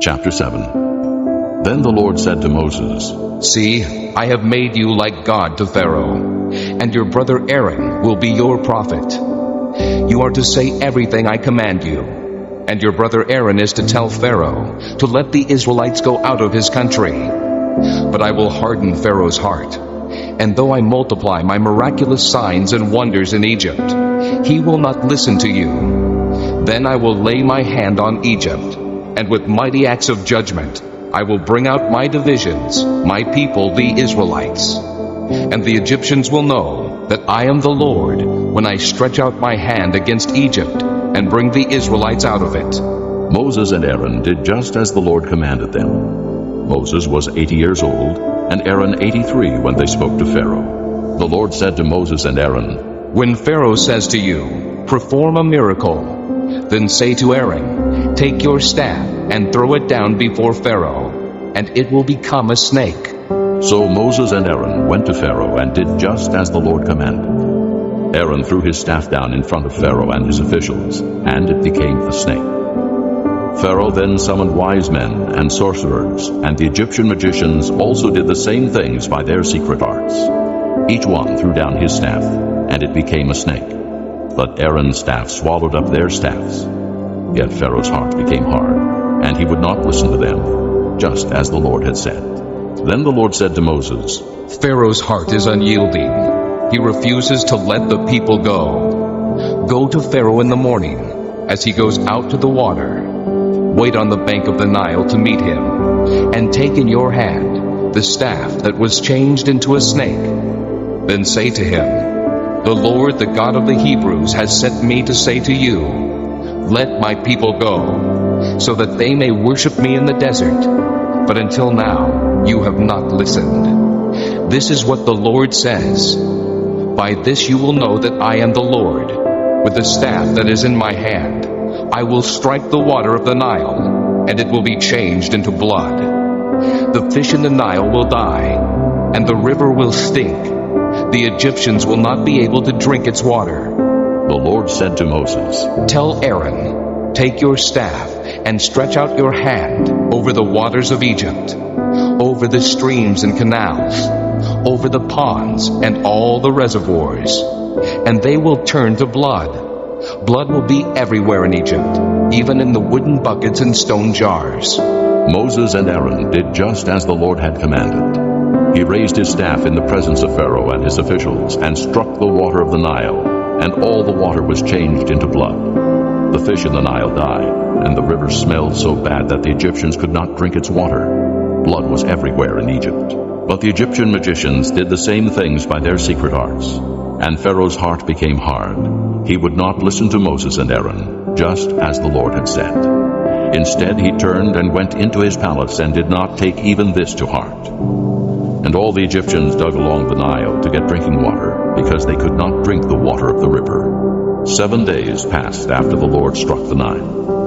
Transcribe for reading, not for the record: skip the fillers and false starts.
Chapter 7. Then the Lord said to Moses, See, I have made you like God to Pharaoh, and your brother Aaron will be your prophet. You are to say everything I command you, and your brother Aaron is to tell Pharaoh to let the Israelites go out of his country. But I will harden Pharaoh's heart, and though I multiply my miraculous signs and wonders in Egypt, he will not listen to you. Then I will lay my hand on Egypt, and with mighty acts of judgment I will bring out my divisions, my people the Israelites. And the Egyptians will know that I am the Lord when I stretch out my hand against Egypt and bring the Israelites out of it. Moses and Aaron did just as the Lord commanded them. Moses was 80 years old, and Aaron 83 when they spoke to Pharaoh. The Lord said to Moses and Aaron, When Pharaoh says to you, Perform a miracle, then say to Aaron, Take your staff and throw it down before Pharaoh, and it will become a snake. So Moses and Aaron went to Pharaoh and did just as the Lord commanded. Aaron threw his staff down in front of Pharaoh and his officials, and it became a snake. Pharaoh then summoned wise men and sorcerers, and the Egyptian magicians also did the same things by their secret arts. Each one threw down his staff, and it became a snake. But Aaron's staff swallowed up their staffs. Yet Pharaoh's heart became hard, and he would not listen to them, just as the Lord had said. Then the Lord said to Moses, Pharaoh's heart is unyielding. He refuses to let the people go. Go to Pharaoh in the morning, as he goes out to the water. Wait on the bank of the Nile to meet him, and take in your hand the staff that was changed into a snake. Then say to him, The Lord, the God of the Hebrews, has sent me to say to you, Let my people go, so that they may worship me in the desert. But until now you have not listened. This is what the Lord says. By this you will know that I am the Lord. With the staff that is in my hand, I will strike the water of the Nile, and it will be changed into blood. The fish in the Nile will die, and the river will stink. The Egyptians will not be able to drink its water. The Lord said to Moses, Tell Aaron, Take your staff and stretch out your hand over the waters of Egypt, over the streams and canals, over the ponds and all the reservoirs, and they will turn to blood. Blood will be everywhere in Egypt, even in the wooden buckets and stone jars. Moses and Aaron did just as the Lord had commanded. He raised his staff in the presence of Pharaoh and his officials, and struck the water of the Nile, and all the water was changed into blood. The fish in the Nile died, and the river smelled so bad that the Egyptians could not drink its water. Blood was everywhere in Egypt. But the Egyptian magicians did the same things by their secret arts, and Pharaoh's heart became hard. He would not listen to Moses and Aaron, just as the Lord had said. Instead, he turned and went into his palace and did not take even this to heart. And all the Egyptians dug along the Nile to get drinking water, because they could not drink the water of the river. 7 days passed after the Lord struck the Nile.